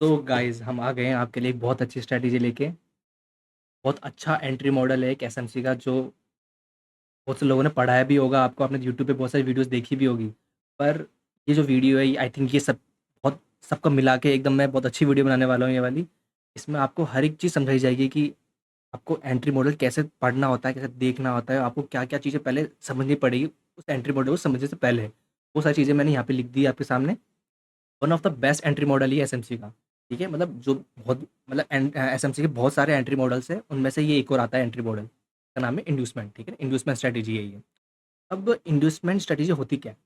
तो गाइस हम आ गए हैं आपके लिए एक बहुत अच्छी स्ट्रैटेजी लेके। बहुत अच्छा एंट्री मॉडल है एक एसएमसी का, जो बहुत से लोगों ने पढ़ाया भी होगा आपको, आपने यूट्यूब पे बहुत सारी वीडियोस देखी भी होगी। पर ये जो वीडियो है आई थिंक ये सब बहुत सबको मिला के एकदम मैं बहुत अच्छी वीडियो बनाने वाला हूँ ये वाली। इसमें आपको हर एक चीज़ समझाई जाएगी कि आपको एंट्री मॉडल कैसे पढ़ना होता है, कैसे देखना होता है, आपको क्या क्या चीज़ें पहले समझनी पड़ेगी उस एंट्री मॉडल को समझने से पहले। वो सारी चीज़ें मैंने यहाँ पे लिख दी है आपके सामने। One of the best entry model ही है एसएमसी का। ठीक है, मतलब जो बहुत मतलब एसएमसी के बहुत सारे एंट्री मॉडल्स हैं, उनमें से ये एक और आता है एंट्री मॉडल, इसका नाम है इंड्यूसमेंट। ठीक है, इंड्यूसमेंट स्ट्रेटेजी है ये। अब इंड्यूसमेंट स्ट्रेटेजी होती क्या है?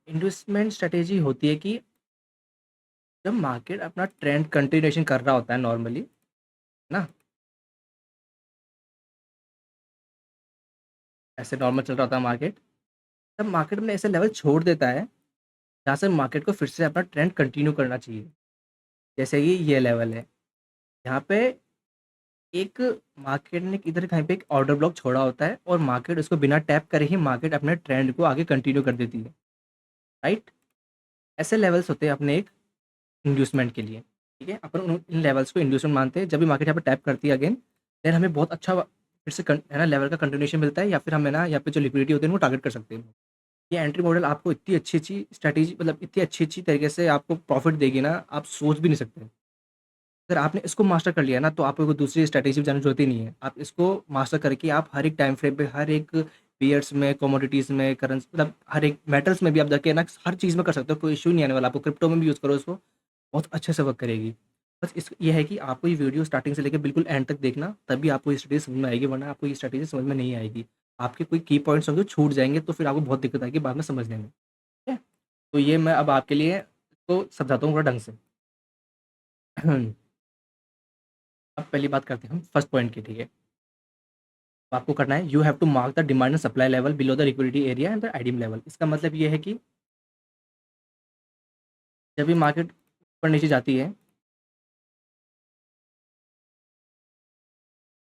इंड्यूसमेंट स्ट्रेटेजी होती है कि जब मार्केट अपना ट्रेंड कंटिन्यूएशन कर रहा होता है नॉर्मली, ना, ऐसे नॉर्मल चल रहा होता है मार्केट, तब मार्केट में ऐसे लेवल छोड़ देता है जहाँ से मार्केट को फिर से अपना ट्रेंड कंटिन्यू करना चाहिए। जैसे कि ये लेवल है, यहाँ पे एक मार्केट ने इधर कहीं पे एक ऑर्डर ब्लॉक छोड़ा होता है और मार्केट उसको बिना टैप करे ही मार्केट अपने ट्रेंड को आगे कंटिन्यू कर देती है। राइट? ऐसे लेवल्स होते हैं अपने एक इंड्यूसमेंट के लिए। ठीक है, अपन इन लेवल्स को इंड्यूसमेंट मानते हैं। जब भी मार्केट यहाँ पे टैप करती है अगेन, देन हमें बहुत अच्छा फिर से है ना लेवल का कंटिन्यूशन मिलता है, या फिर हम है ना यहाँ पे जो लिक्विडिटी होती है वो टारगेट कर सकते हैं। ये एंट्री मॉडल आपको इतनी अच्छी अच्छी स्ट्रैटेजी, मतलब इतनी अच्छी अच्छी तरीके से आपको प्रॉफिट देगी ना, आप सोच भी नहीं सकते। अगर आपने इसको मास्टर कर लिया ना, तो आपको कोई दूसरी स्ट्रैटेजी जाने की ज़रूरत ही नहीं है। आप इसको मास्टर करके आप हर एक टाइम फ्रेम पे, हर एक पेयर्स में, कमोडिटीज़ में, करेंसी, मतलब हर एक मेटल्स में भी आप जाके ना हर चीज़ में कर सकते हो, कोई इश्यू नहीं आने वाला। आपको क्रिप्टो में भी यूज़ करो इसको, बहुत अच्छे से वर्क करेगी। बस इस ये है कि आपको ये वीडियो स्टार्टिंग से लेके बिल्कुल एंड तक देखना, तभी आपको ये स्ट्रैटेजी समझ में आएगी, वरना आपको ये स्ट्रैटेजी समझ में नहीं आएगी। आपके कोई की पॉइंट्स होंगे, छूट जाएँगे, तो फिर आपको बहुत दिक्कत आएगी बाद में समझने में। ठीक है? तो ये मैं अब आपके लिए इसको समझाता हूँ थोड़ा ढंग से। अब पहली बात करते हैं हम फर्स्ट पॉइंट की। ठीक है? तो आपको करना है, you have to mark the demand and supply level below the liquidity area and the ideal level. इसका मतलब ये है कि जब भी मार्केट ऊपर नीचे जाती है,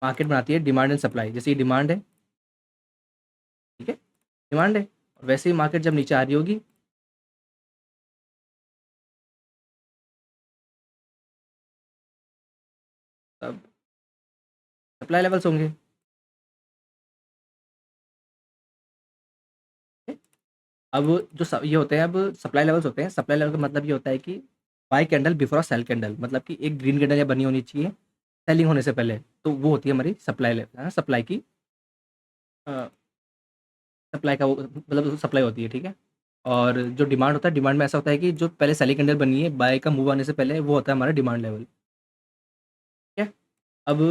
मार्केट बनाती है डिमांड एंड सप्लाई। जैसे ये डिमांड है, ठीक है, डिमांड है, और वैसे ही मार्केट जब नीचे आ रही होगी, तब सप्लाई लेवल्स होंगे। ठीक है? अब ये होते हैं, अब सप्लाई लेवल्स होते हैं। सप्लाई लेवल का मतलब ये होता है कि buy candle before sell candle, मतलब कि एक ग्रीन कैंडल या बनी होनी चाहिए सेलिंग होने से पहले, तो वो होती है हमारी सप्लाई लेवल, सप्लाई की सप्लाई का वो मतलब सप्लाई होती है। ठीक है? और जो डिमांड होता है, डिमांड में ऐसा होता है कि जो पहले सेलिंग कैंडल बनी है बाय का मूव आने से पहले, वो होता है हमारा डिमांड लेवल। ठीक है? अब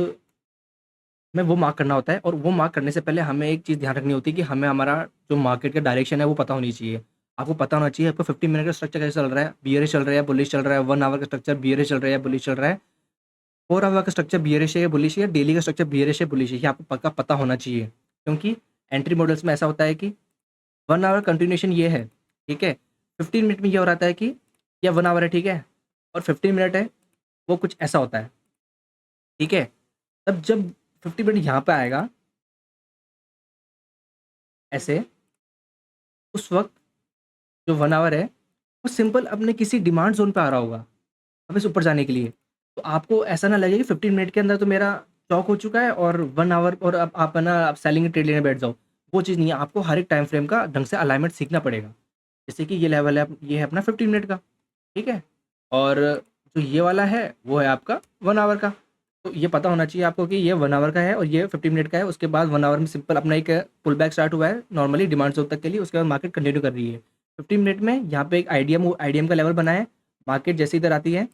हमें वो मार्क करना होता है, और वो मार्क करने से पहले हमें एक चीज़ ध्यान रखनी होती है कि हमें हमारा जो मार्केट का डायरेक्शन है वो पता होनी चाहिए। आपको पता होना चाहिए आपको 15 मिनट का स्ट्रक्चर कैसे चल रहा है, बियरिश चल रहा है, बुलिश चल रहा है, 1 आवर का स्ट्रक्चर बियरिश चल रहा है, बुलिश चल रहा है, 4 आवर का स्ट्रक्चर बियरिश है या बुलिश है, डेली का स्ट्रक्चर बियरिश है, बुलिश है, ये आपको पक्का पता होना चाहिए। क्योंकि एंट्री मॉडल्स में ऐसा होता है कि 1 आवर कंटिन्यूएशन ये है, ठीक है? 15 मिनट में ये हो रहा है कि या 1 आवर है, ठीक है? और 15 मिनट है, वो कुछ ऐसा होता है, ठीक है? तब जब 50 मिनट यहाँ पे आएगा ऐसे, उस वक़्त जो 1 आवर है, वो सिंपल अपने किसी डिमांड ज़ोन पे आ रहा होगा, वापस ऊपर जाने के लिए। तो आपको ऐसा ना लगे कि 15 मिनट के अंदर तो मेरा चॉक हो चुका है और 1 आवर और अब आप है ना आप सेलिंग ट्रेड लेने बैठ जाओ। वो चीज़ नहीं है, आपको हर एक टाइम फ्रेम का ढंग से अलाइनमेंट सीखना पड़ेगा। जैसे कि ये लेवल है, ये है अपना 15 मिनट का, ठीक है? और जो ये वाला है, वो है आपका 1 आवर का। तो ये पता होना चाहिए आपको कि ये 1 आवर का है और ये 15 मिनट का है। उसके बाद 1 आवर में सिंपल अपना एक पुल बैक स्टार्ट हुआ है नॉर्मली डिमांड ज़ोन तक के लिए, उसके बाद मार्केट कंटिन्यू कर रही है। 15 मिनट में यहाँ पे एक आईडीएम का लेवल बना है, मार्केट जैसे इधर आती है,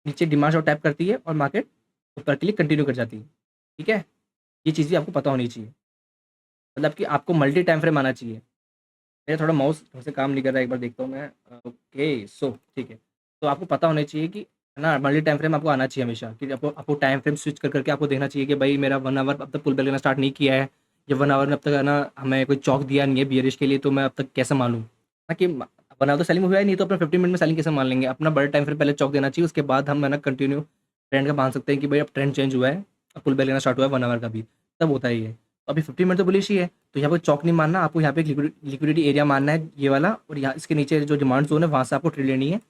नीचे डिमांड और टैप करती है और मार्केट ऊपर के लिए कंटिन्यू कर जाती है, ठीक है? ये चीज़ भी आपको पता होनी चाहिए। मतलब कि आपको मल्टी टाइम फ्रेम आना चाहिए। मेरा थोड़ा माउस ढंग से काम नहीं कर रहा है, एक बार देखता हूँ मैं। ओके, सो ठीक है। तो आपको पता होना चाहिए कि है ना मल्टी टाइम फ्रेम आपको आना चाहिए हमेशा, कि आपको आपको टाइम फ्रेम स्विच कर करके आपको देखना चाहिए कि भाई मेरा 1 आवर अब तक पुल बैक लेना स्टार्ट नहीं किया है, या 1 आवर में अब तक है ना हमें कोई चौक दिया नहीं है बियरिश के लिए, तो मैं अब तक कैसे मानूँ? कि 1 आवर तो सेलिंग हुआ ही नहीं, तो अपना 15 मिनट में सेलिंग कैसे मान लेंगे? अपना बड़े टाइम फ्रेम पहले चौक देना चाहिए, उसके बाद हम है ना कंटिन्यू ट्रेंड का मान सकते हैं कि भाई अब ट्रेंड चेंज हुआ है, अब पुल बैक लेना स्टार्ट हुआ है 1 आवर का भी, तब होता है ये। तो अभी 15 मिनट तो बुलिश ही है, तो यहाँ पे चौक नहीं मानना, आपको यहाँ पे एक लिक्विडिटी एरिया मानना है ये वाला, और यहाँ इसके नीचे जो डिमांड जोन है वहाँ से आपको ट्रेड लेनी है।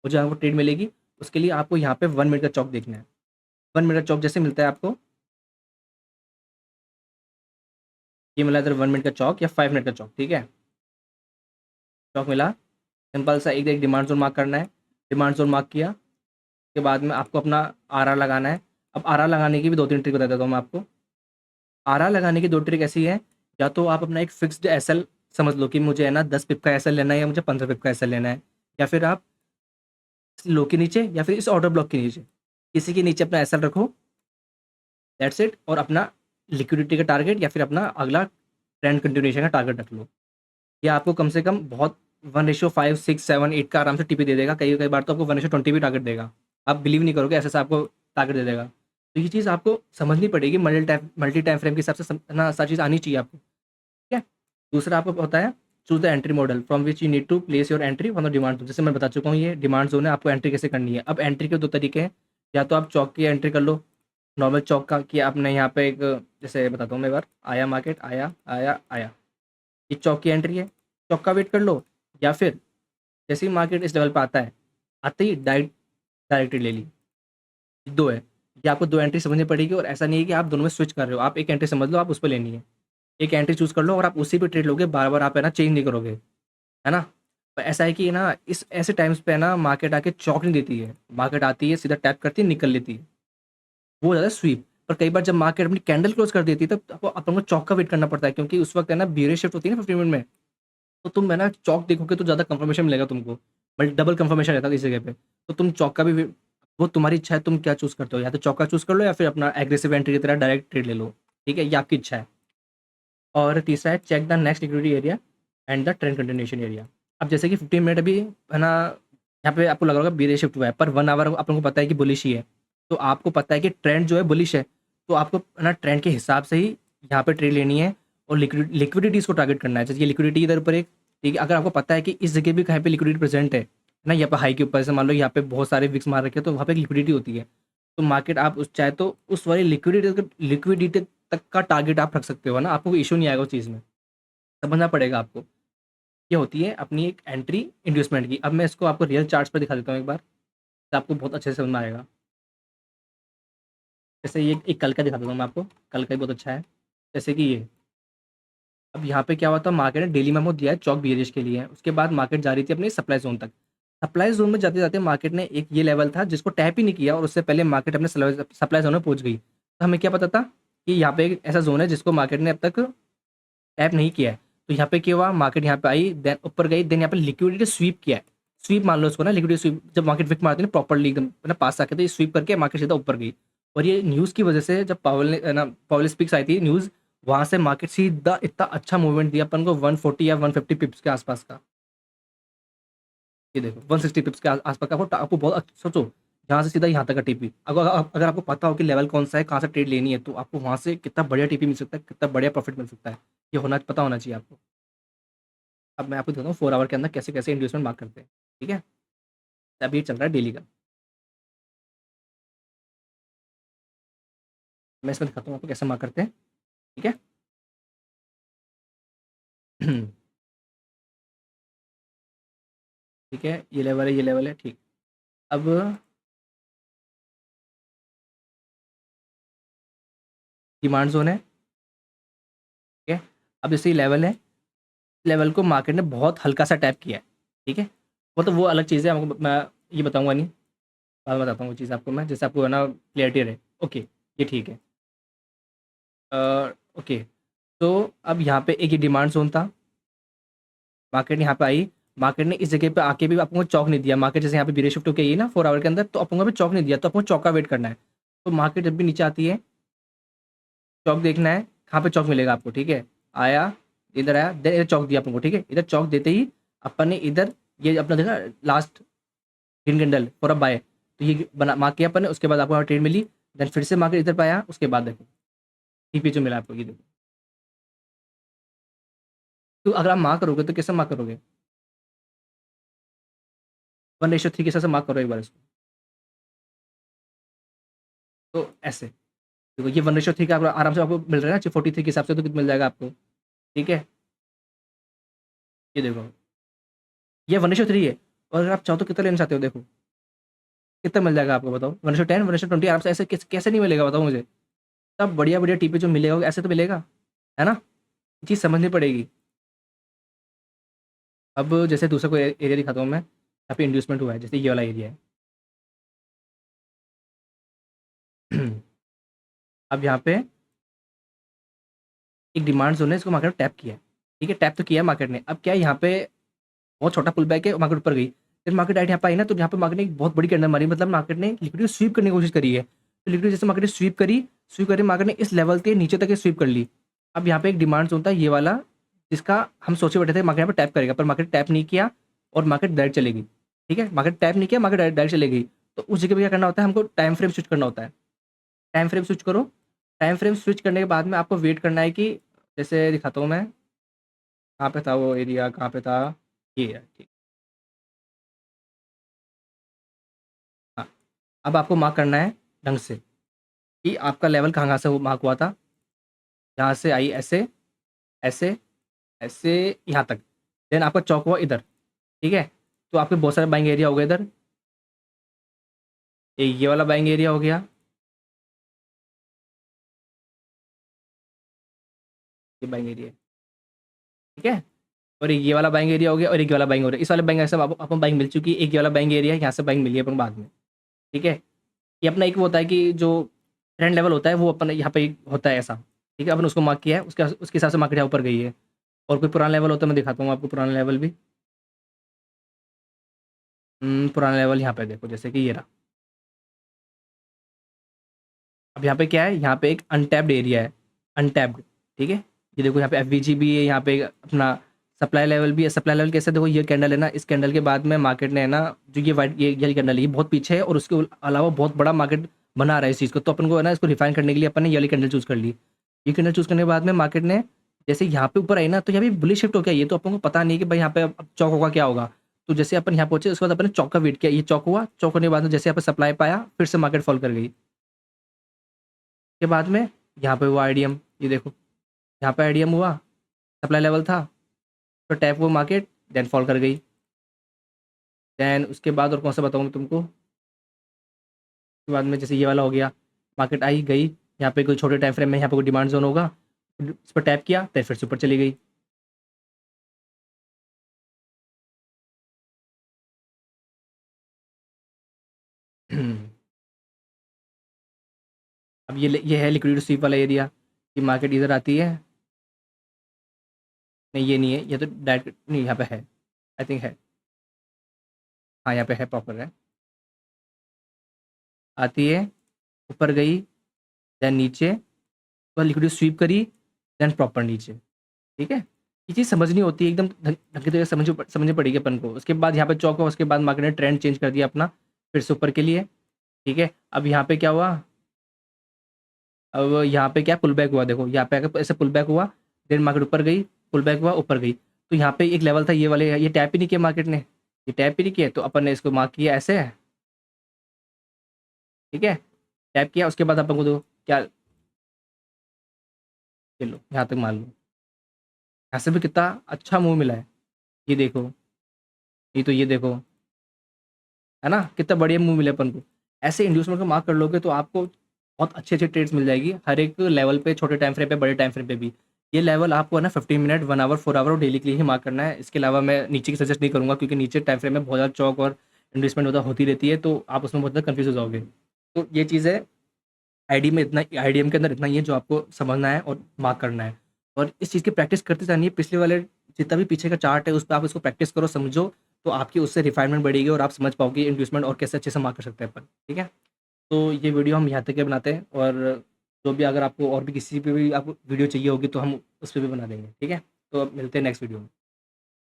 और जो आपको ट्रेड मिलेगी उसके लिए आपको यहाँ पे 1 मिनट का चौक देखना है। 1 मिनट का चौक जैसे मिलता है आपको, ये मिला इधर 1 मिनट का चौक या 5 मिनट का चौक, ठीक है? चौक मिला, सिंपल सा एक डिमांड ज़ोन मार्क करना है। डिमांड ज़ोन मार्क किया, उसके बाद में आपको अपना आरआर लगाना है। अब आरआर लगाने की भी 2-3 ट्रिक बता देता हूँ मैं आपको। आरआर लगाने की 2 ट्रिक ऐसी है, या तो आप अपना एक फिक्स्ड एसएल समझ लो कि मुझे है ना 10 पिप का एसएल लेना है या मुझे 15 पिप का एसएल लेना है, या फिर आप इस लो के नीचे या फिर इस ऑर्डर ब्लॉक के नीचे, किसी के नीचे अपना एसएल रखो, दैट्स इट। और अपना लिक्विडिटी का टारगेट या फिर अपना अगला ट्रेंड कंटिन्यूएशन का टारगेट रख लो। ये आपको कम से कम बहुत 1:5, 6, 7, 8 का आराम से टीपी दे देगा। कई कई बार तो आपको 1:20 भी टारगेट देगा। आप बिलीव नहीं करोगे, ऐसे आपको टारगेट दे देगा। तो ये चीज़ आपको समझनी पड़ेगी, मल्टी टाइम फ्रेम के हिसाब से ना सारी चीज़ आनी चाहिए आपको, ठीक है? दूसरा आपको होता है choose the entry model from which you need to place your entry on the demand zone. जैसे मैं बता चुका हूँ, ये डिमांड जोन है, आपको एंट्री कैसे करनी है। अब एंट्री के 2 तरीके हैं, या तो आप चौक की एंट्री कर लो, नॉर्मल चौक का, कि आपने यहाँ पे एक, जैसे बताता हूँ मैं एक बार, आया मार्केट, आया आया आया, ये चौक की एंट्री है, चौक का वेट कर लो। या फिर जैसे ही मार्केट इस लेवल पे आता है, आते ही डायरेक्टली ले ली, 2 है। ये आपको 2 एंट्री समझनी पड़ेगी, और ऐसा नहीं है कि आप दोनों में स्विच कर रहे हो, आप एक एंट्री समझ लो, आप उस पे लेनी है। एक एंट्री चूज़ कर लो और आप उसी पे ट्रेड लोगे, बार-बार आप है ना चेंज नहीं करोगे, है ना? तो ऐसा है कि ना इस ऐसे टाइम्स पे ना मार्केट आके चौक नहीं देती है, मार्केट आती है, सीधा टैप करती है, निकल लेती है। वो हो जाता है स्वीप। पर कई बार जब मार्केट अपनी कैंडल क्लोज़ कर देती है, तब आपको अपन को चौक का वेट करना पड़ता है, क्योंकि उस वक़्त है ना बेयरिश शिफ्ट होती है ना 15 मिनट में। तो तुम है ना चौक देखोगे तो ज़्यादा कंफर्मेशन मिलेगा तुमको, बट डबल कंफर्मेशन रहता है इस जगह पे। तो तुम चौक का भी वो तुम्हारी इच्छा है, तुम क्या चूज़ करते हो, या तो चौक का चूज़ कर लो या फिर अपना एग्रेसिव एंट्री की तरह डायरेक्ट ट्रेड ले लो, ठीक है? ये आपकी इच्छा है। और तीसरा है check the next liquidity area and the trend continuation area. अब जैसे कि 15 मिनट अभी है ना, यहाँ पे आपको लग रहा होगा बेयरिश शिफ्ट हुआ है, पर 1 आवर अपन को पता है कि बुलिश ही है। तो आपको पता है कि ट्रेंड जो है बुलिश है, तो आपको है ना ट्रेंड के हिसाब से ही यहाँ पे ट्रेड लेनी है, और लिक्विडिटीज़ को टारगेट करना है। जैसे ये लिक्विडिटी इधर ऊपर एक, ठीक है? अगर आपको पता है कि इस जगह भी कहीं पे लिक्विडिटी प्रेजेंट है ना, यहाँ पे हाई के ऊपर, जैसे मान लो यहाँ पे बहुत सारे विक्स मार रखे हैं, तो वहाँ पे एक लिक्विडिटी होती है। तो मार्केट आप उस चाहे तो उस वाली लिक्विडिटी तक का टारगेट आप रख सकते हो, है ना? आपको कोई इश्यू नहीं आएगा उस चीज़ में। समझना पड़ेगा आपको। ये होती है अपनी एक एंट्री इंड्यूसमेंट की। अब मैं इसको आपको रियल चार्ट्स पे दिखा देता हूँ एक बार, तो आपको बहुत अच्छे से समझ में आएगा। जैसे ये एक कल का दिखा देता हूँ मैं आपको, कल का ही बहुत अच्छा है। जैसे कि ये, अब यहाँ पे क्या हुआ था, मार्केट ने डेली मेमो दिया है चौक बियरिश के लिए, उसके बाद मार्केट जा रही थी अपनी सप्लाई ज़ोन तक। सप्लाई ज़ोन में जाते-जाते मार्केट ने एक ये लेवल था जिसको टैप ही नहीं किया, और उससे पहले मार्केट अपने सप्लाई ज़ोन में पहुँच गई। तो हमें क्या पता था कि यहाँ पे एक ऐसा ज़ोन है जिसको मार्केट ने अब तक टैप नहीं किया है। तो यहाँ पे क्या हुआ, मार्केट यहाँ पे आई, देन ऊपर गई, देन यहाँ पे लिक्विडिटी स्वीप किया है। स्वीप मान लो उसको ना, लिक्विडिटी स्वीप, जब मार्केट विक मारती है ना प्रॉपर्ली एकदम है ना पास आके, तो ये स्वीप करके मार्केट सीधा ऊपर गई। और ये न्यूज़ की वजह से, जब पावल ने ना पावल स्पीक्स आई थी न्यूज़, वहाँ से मार्केट सीधा इतना अच्छा मूवमेंट दिया अपन को 140 या 150 पिप्स के आसपास का। ये देखो 160 पिप्स के आसपास का, आपको बहुत सोचो, यहाँ से सीधा यहाँ तक का टीपी। अगर आपको पता हो कि लेवल कौन सा है, कहाँ से ट्रेड लेनी है, तो आपको वहाँ से कितना बढ़िया टीपी मिल सकता है, कितना बढ़िया प्रॉफिट मिल सकता है। ये होना पता होना चाहिए आपको। अब मैं आपको दिखाता हूँ 4 आवर के अंदर कैसे-कैसे इंड्यूसमेंट मार्क करते हैं, ठीक है? अभी ये चल रहा है डेली का। मैं इसमें दिखाता हूँ आपको कैसे मार्क करते हैं, ठीक है? ठीक है, ये लेवल है, ठीक। अब डिमांड ज़ोन है, ठीक है? अब जैसे ये लेवल है, लेवल को मार्केट ने बहुत हल्का-सा टैप किया है, ठीक है? मतलब वो अलग चीज़ है, आपको मैं ये बताऊँगा नहीं, बाद में बताता हूँ वो चीज़ आपको मैं, जिससे आपको है ना क्लैरिटी रहे। ओके, ये ठीक है। अ, ओके, तो अब यहाँ पे एक ये डिमांड ज़ोन था, मार्केट यहाँ पे आई, मार्केट ने इस जगह पे आके भी आपको चौक नहीं दिया। मार्केट जैसे यहाँ पे बेयरिश शिफ्ट होके आई है ना 4 आवर के अंदर, तो आपको वहाँ पे चौक नहीं दिया, तो आपको चौक का वेट करना है। तो मार्केट जब भी नीचे आती है, चौक देखना है, कहाँ पे चौक मिलेगा आपको, ठीक है? आया, इधर आया, देन इधर चौक दिया अपन को, ठीक है? इधर चौक देते ही अपन ने इधर ये अपना देखा last green candle for a buy, तो ये बना मार्क किया अपन ने, उसके बाद आपको वहाँ ट्रेड मिली, देन फिर से मार्केट इधर पे आया, उसके बाद देखो टीपी जो मिला आपको, ये देखो। तो अगर आप मार्क करोगे तो कैसे मार्क करोगे? 1:3 के हिसाब से मार्क करो एक बार इसको। तो ऐसे देखो, ये 1:3 का आराम से आपको मिल रहा है ना 43 के हिसाब से, तो कितना मिल जाएगा आपको, ठीक है? ये देखो, ये 1:3 है, और अगर आप चाहो तो कितना लेना चाहते हो देखो, कितना मिल जाएगा आपको बताओ, 1:10 1:20 आराम से, ऐसे कैसे नहीं मिलेगा बताओ मुझे। तब बढ़िया बढ़िया टीपी जो मिलेगा ऐसे तो मिलेगा, है ना, ये चीज़ समझनी पड़ेगी। अब जैसे दूसरा कोई एरिया दिखाता हूँ मैं, यहाँ पे इंड्यूसमेंट हुआ है, जैसे ये वाला एरिया है। अब यहाँ पे एक डिमांड जोन है, इसको मार्केट ने टैप किया है। ठीक है, टैप तो किया है मार्केट ने। अब क्या है, यहाँ पे बहुत छोटा पुल बैक है, मार्केट ऊपर गई, फिर मार्केट डायरेक्ट यहाँ पे आई ना, तो यहाँ पे मार्केट ने एक बहुत बड़ी कैंडल मारी, मतलब मार्केट ने लिक्विडिटी स्वीप करने की कोशिश करी है। तो लिक्विडिटी जैसे मार्केट ने स्वीप करी, मार्केट ने इस लेवल के नीचे तक स्वीप कर ली। अब यहाँ पे एक डिमांड जोन था ये वाला, जिसका हम सोचे बैठे थे मार्केट यहाँ पे टैप करेगा, पर मार्केट टैप नहीं किया और मार्केट डायरेक्ट चलेगी। ठीक है, मार्केट टैप नहीं किया, मार्केट डायरेक्ट चले गई। तो उस जगह पे क्या करना होता है, हमको टाइम फ्रेम स्विच करना होता है। टाइम फ्रेम स्विच करो। टाइम फ्रेम स्विच करने के बाद में आपको वेट करना है कि, जैसे दिखाता हूँ मैं, कहाँ पे था वो एरिया, कहाँ पे था, ये है, ठीक। हाँ, अब आपको मार्क करना है ढंग से कि आपका लेवल कहाँ कहाँ से वो मार्क हुआ था। यहाँ से आई ऐसे, ऐसे, ऐसे, यहाँ तक। देन आपका चौक हुआ इधर। ठीक है, तो आपके बहुत सारे बाइंग एरिया हो गए इधर। ये वाला बाइंग एरिया हो गया, ये बाइंग एरिया, ठीक है। और एक ये वाला बाइंग एरिया हो गया, और एक ये वाला बाइंग हो रहा है। इस वाले बाइंग से आपको बाइंग मिल चुकी है। एक ये वाला बाइंग एरिया है, यहाँ से बाइंग मिली है अपन बाद में। ठीक है, ये अपना एक वो होता है कि जो ट्रेंड लेवल होता है वो अपन यहाँ पे होता है ऐसा। ठीक है, अपन उसको मार्क किया है, उसके हिसाब से मार्केट यहाँ ऊपर गई है। और कोई पुराना लेवल होता है, मैं दिखाता हूँ आपको पुराना लेवल भी। पुराना लेवल यहाँ पे देखो, जैसे कि ये रहा। अब यहाँ पे क्या है, यहाँ पे एक अनटैप्ड एरिया है, अनटैप्ड। ठीक है, ये देखो यहाँ पे एफवीजी भी है, यहाँ पे अपना सप्लाई लेवल भी है। सप्लाई लेवल कैसे, देखो ये कैंडल है ना, इस कैंडल के बाद में मार्केट ने है ना, जो ये वाइट ये कैंडल है, ये बहुत पीछे है, और उसके अलावा बहुत बड़ा मार्केट बना रहा है इस चीज़ को। तो अपन को है ना, इसको रिफाइन करने के लिए अपन ने ये वाली कैंडल चूज़ कर ली। ये कैंडल चूज़ करने के बाद में मार्केट ने जैसे यहाँ पे ऊपर आई ना, तो यहाँ पे बुलिश शिफ्ट हो गया। ये तो अपन को पता नहीं कि भाई यहाँ पे अब चौक होगा क्या होगा। तो जैसे अपन यहाँ पहुंचे, उसके बाद अपन ने चौक का वेट किया, ये चौक हुआ, चौक होने के बाद में जैसे यहाँ पे सप्लाई पाया, फिर से मार्केट फॉल कर गई। के बाद में यहाँ पे हुआ आईडीएम, ये देखो यहाँ पे आईडीएम हुआ, सप्लाई लेवल था, तो टैप हुआ मार्केट, देन फॉल कर गई। देन उसके बाद और कौन सा बताऊँ मैं तुमको, उसके बाद में जैसे ये वाला हो गया, मार्केट आई गई, यहाँ पे कोई छोटे टाइम फ्रेम में यहाँ पे कोई डिमांड जोन होगा, उस पर टैप किया, तो फिर से ऊपर चली गई। अब ये है लिक्विडिटी स्वीप वाला एरिया, कि मार्केट इधर आती है। नहीं ये नहीं है, ये तो डायरेक्ट नहीं, यहाँ पे है, आई थिंक है। हाँ यहाँ पे है, प्रॉपर है। आती है, ऊपर गई, देन नीचे, तो लिक्विडिटी स्वीप करी, देन प्रॉपर नीचे। ठीक है, ये चीज़ समझनी होती है एकदम ढंग की तरह, समझनी पड़ेगी अपन को। उसके बाद यहाँ पे चौक हुआ, उसके बाद मार्केट ने ट्रेंड चेंज कर दिया अपना, फिर से ऊपर के लिए। ठीक है, अब यहाँ पे क्या हुआ, अब यहाँ पे क्या पुल बैक हुआ, देखो यहाँ पे आकर ऐसे पुल बैक हुआ, देन मार्केट ऊपर गई, पुल बैक हुआ, ऊपर गई। तो यहाँ पे एक लेवल था ये वाले, ये टैप ही नहीं किया मार्केट ने, ये टैप ही नहीं किया, तो अपन ने इसको मार्क किया ऐसे। ठीक है, टैप किया, उसके बाद अपन को तो क्या, चलो यहाँ तक मान लो, यहाँ से भी कितना अच्छा मूव मिला है, ये देखो, ये तो ये देखो, है ना, कितना बढ़िया मूव मिले अपन को। ऐसे इंड्यूसमेंट को मार्क कर लोगे तो आपको बहुत अच्छे अच्छे ट्रेड्स मिल जाएगी हर एक लेवल पे, छोटे टाइम फ्रेम पे, बड़े टाइम फ्रेम पे भी। ये लेवल आपको है ना 15 मिनट, 1 आवर, 4 आवर और डेली के लिए ही मार्क करना है। इसके अलावा मैं नीचे की सजेस्ट नहीं करूँगा, क्योंकि नीचे टाइम फ्रेम में बहुत ज़्यादा चौक और इन्वेस्टमेंट होती रहती है, तो आप उसमें बहुत ज़्यादा कन्फ्यूज हो जाओगे। तो ये चीज़ है, आईडी में इतना, आईडीएम के अंदर इतना ही है जो आपको समझना है और मार्क करना है। और इस चीज़ की प्रैक्टिस करते जानिए, पिछले वाले जितना भी पीछे का चार्ट है उस पर आप इसको प्रैक्टिस करो, समझो, तो आपकी उससे रिफाइनमेंट बढ़ेगी और आप समझ पाओगे इन्वेस्टमेंट और कैसे अच्छे से मार्क कर सकते हैं अपन। ठीक है, तो ये वीडियो हम यहाँ तक के बनाते हैं, और जो भी अगर आपको और भी किसी पे भी आपको वीडियो चाहिए होगी तो हम उस पर भी बना देंगे। ठीक है, तो अब मिलते हैं नेक्स्ट वीडियो में।